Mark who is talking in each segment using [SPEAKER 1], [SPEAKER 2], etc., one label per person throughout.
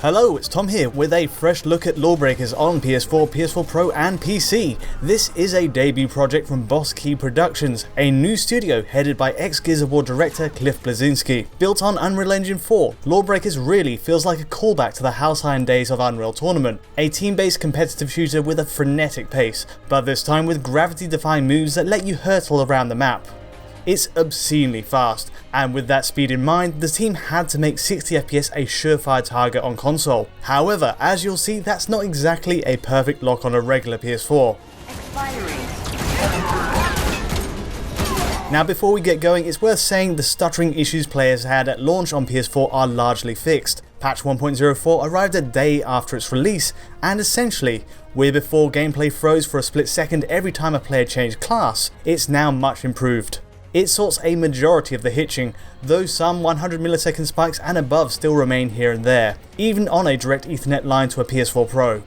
[SPEAKER 1] Hello, it's Tom here with a fresh look at Lawbreakers on PS4, PS4 Pro and PC. This is a debut project from Boss Key Productions, a new studio headed by ex-Gears of War director Cliff Bleszinski. Built on Unreal Engine 4, Lawbreakers really feels like a callback to the House Iron days of Unreal Tournament, a team-based competitive shooter with a frenetic pace, but this time with gravity-defying moves that let you hurtle around the map. It's obscenely fast, and with that speed in mind, the team had to make 60 FPS a surefire target on console. However, as you'll see, that's not exactly a perfect lock on a regular PS4. Now before we get going, it's worth saying the stuttering issues players had at launch on PS4 are largely fixed. Patch 1.04 arrived a day after its release, and essentially, where before gameplay froze for a split second every time a player changed class, it's now much improved. It sorts a majority of the hitching, though some 100 millisecond spikes and above still remain here and there, even on a direct Ethernet line to a PS4 Pro.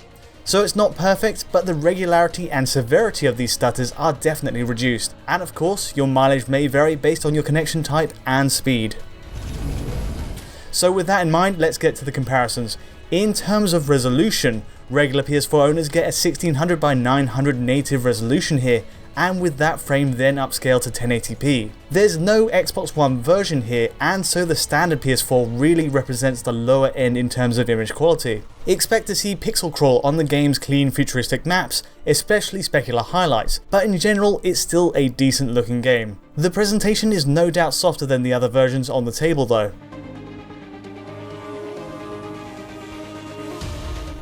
[SPEAKER 1] So it's not perfect, but the regularity and severity of these stutters are definitely reduced, and of course your mileage may vary based on your connection type and speed. So with that in mind, let's get to the comparisons. In terms of resolution, regular PS4 owners get a 1600 by 900 native resolution here, and with that frame then upscaled to 1080p. There's no Xbox One version here, and so the standard PS4 really represents the lower end in terms of image quality. Expect to see pixel crawl on the game's clean futuristic maps, especially specular highlights, but in general it's still a decent looking game. The presentation is no doubt softer than the other versions on the table though.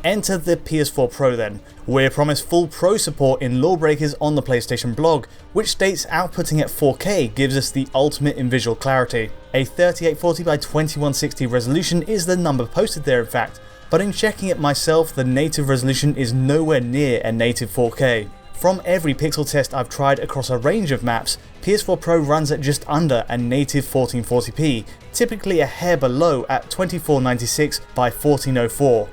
[SPEAKER 1] Enter the PS4 Pro then. We're promised full Pro support in Lawbreakers on the PlayStation blog, which states outputting at 4K gives us the ultimate in visual clarity. A 3840 by 2160 resolution is the number posted there in fact, but in checking it myself the native resolution is nowhere near a native 4K. From every pixel test I've tried across a range of maps, PS4 Pro runs at just under a native 1440p, typically a hair below at 2496 by 1404.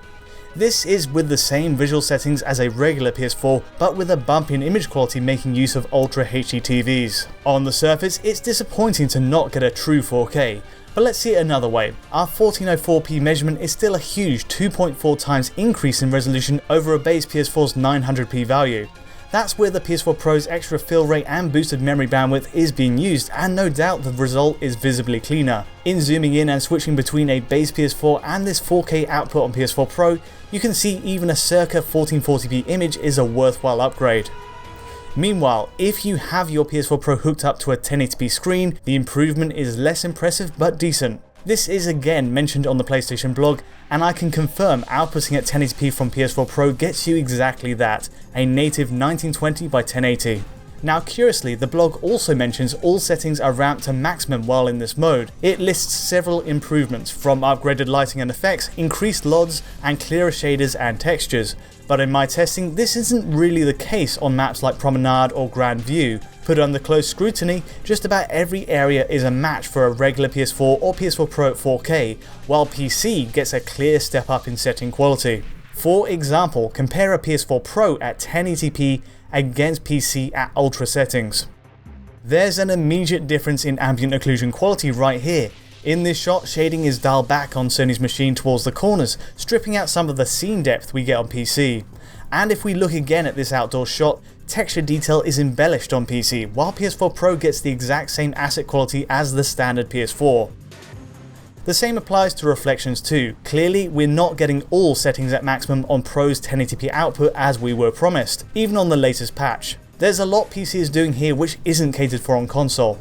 [SPEAKER 1] This is with the same visual settings as a regular PS4, but with a bump in image quality making use of Ultra HD TVs. On the surface, it's disappointing to not get a true 4K, but let's see it another way. Our 1404p measurement is still a huge 2.4 times increase in resolution over a base PS4's 900p value. That's where the PS4 Pro's extra fill rate and boosted memory bandwidth is being used, and no doubt the result is visibly cleaner. In zooming in and switching between a base PS4 and this 4K output on PS4 Pro, you can see even a circa 1440p image is a worthwhile upgrade. Meanwhile, if you have your PS4 Pro hooked up to a 1080p screen, the improvement is less impressive but decent. This is again mentioned on the PlayStation blog, and I can confirm outputting at 1080p from PS4 Pro gets you exactly that, a native 1920 by 1080. Now curiously, the blog also mentions all settings are ramped to maximum while in this mode. It lists several improvements, from upgraded lighting and effects, increased LODs, and clearer shaders and textures. But in my testing, this isn't really the case on maps like Promenade or Grand View. Put under close scrutiny, just about every area is a match for a regular PS4 or PS4 Pro at 4K, while PC gets a clear step up in setting quality. For example, compare a PS4 Pro at 1080p against PC at ultra settings. There's an immediate difference in ambient occlusion quality right here. In this shot, shading is dialed back on Sony's machine towards the corners, stripping out some of the scene depth we get on PC. And if we look again at this outdoor shot, texture detail is embellished on PC, while PS4 Pro gets the exact same asset quality as the standard PS4. The same applies to reflections too. Clearly, we're not getting all settings at maximum on Pro's 1080p output as we were promised, even on the latest patch. There's a lot PC is doing here which isn't catered for on console.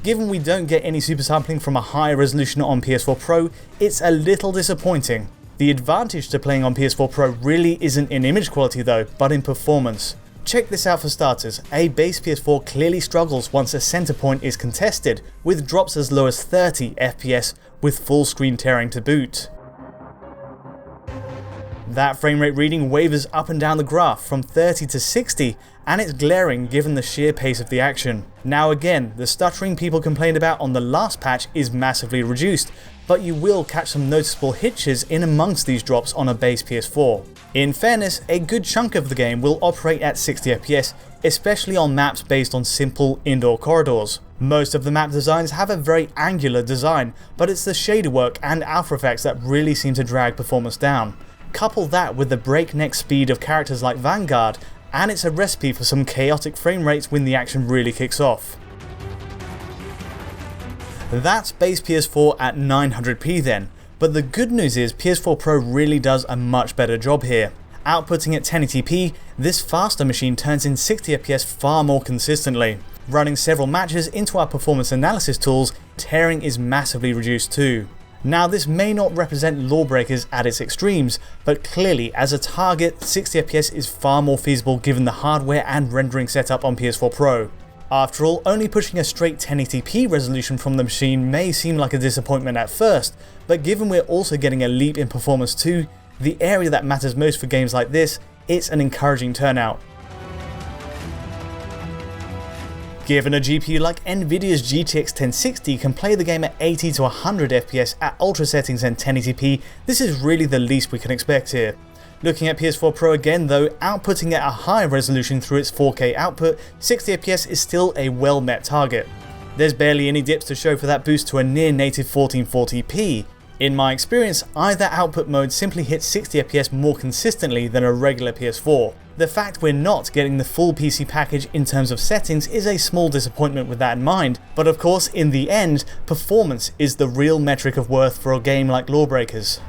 [SPEAKER 1] Given we don't get any super sampling from a higher resolution on PS4 Pro, it's a little disappointing. The advantage to playing on PS4 Pro really isn't in image quality though, but in performance. Check this out for starters, a base PS4 clearly struggles once a center point is contested, with drops as low as 30 FPS with full screen tearing to boot. That frame rate reading wavers up and down the graph from 30 to 60, and it's glaring given the sheer pace of the action. Now again, the stuttering people complained about on the last patch is massively reduced, but you will catch some noticeable hitches in amongst these drops on a base PS4. In fairness, a good chunk of the game will operate at 60 FPS, especially on maps based on simple indoor corridors. Most of the map designs have a very angular design, but it's the shader work and alpha effects that really seem to drag performance down. Couple that with the breakneck speed of characters like Vanguard, and it's a recipe for some chaotic frame rates when the action really kicks off. That's base PS4 at 900p then, but the good news is PS4 Pro really does a much better job here. Outputting at 1080p, this faster machine turns in 60fps far more consistently. Running several matches into our performance analysis tools, tearing is massively reduced too. Now this may not represent Lawbreakers at its extremes, but clearly as a target 60fps is far more feasible given the hardware and rendering setup on PS4 Pro. After all, only pushing a straight 1080p resolution from the machine may seem like a disappointment at first, but given we're also getting a leap in performance too, the area that matters most for games like this, it's an encouraging turnout. Given a GPU like Nvidia's GTX 1060 can play the game at 80 to 100 FPS at ultra settings and 1080p, this is really the least we can expect here. Looking at PS4 Pro again though, outputting at a higher resolution through its 4K output, 60fps is still a well met target. There's barely any dips to show for that boost to a near native 1440p. In my experience, either output mode simply hits 60fps more consistently than a regular PS4. The fact we're not getting the full PC package in terms of settings is a small disappointment with that in mind, but of course in the end, performance is the real metric of worth for a game like Lawbreakers.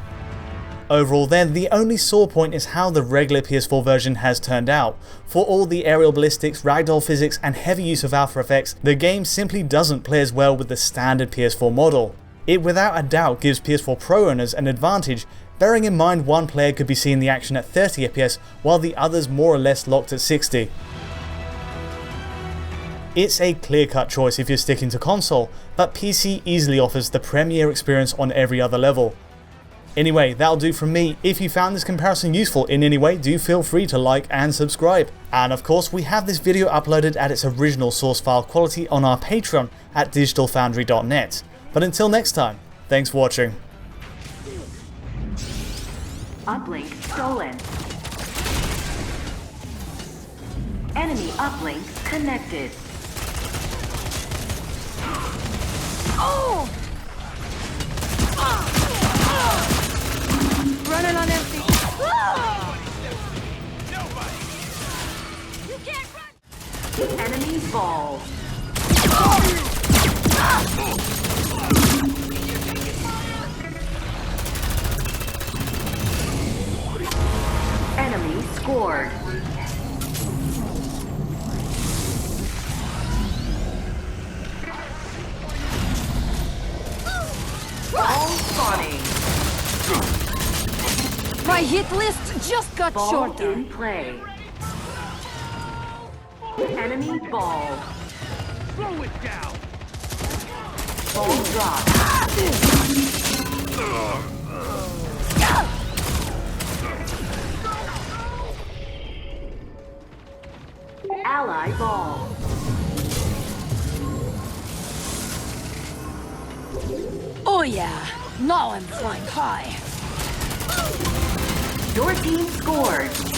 [SPEAKER 1] Overall then, the only sore point is how the regular PS4 version has turned out. For all the aerial ballistics, ragdoll physics and heavy use of alpha effects, the game simply doesn't play as well with the standard PS4 model. It without a doubt gives PS4 Pro owners an advantage, bearing in mind one player could be seeing the action at 30fps while the others more or less locked at 60. It's a clear-cut choice if you're sticking to console, but PC easily offers the premier experience on every other level. Anyway, that'll do from me. If you found this comparison useful in any way, do feel free to like and subscribe. And of course, we have this video uploaded at its original source file quality on our Patreon at digitalfoundry.net. But until next time, thanks for watching.
[SPEAKER 2] Uplink stolen. Enemy uplink connected.
[SPEAKER 3] Oh! Running on empty. You can't run.
[SPEAKER 2] Enemy ball. Enemy scored. Ball spawning.
[SPEAKER 3] My hit list just got
[SPEAKER 2] Ball
[SPEAKER 3] shorter.
[SPEAKER 2] in play. Enemy ball.
[SPEAKER 4] Throw it down.
[SPEAKER 2] Ball drop. Ally ball.
[SPEAKER 3] Oh yeah, now I'm flying high.
[SPEAKER 2] Your team scored.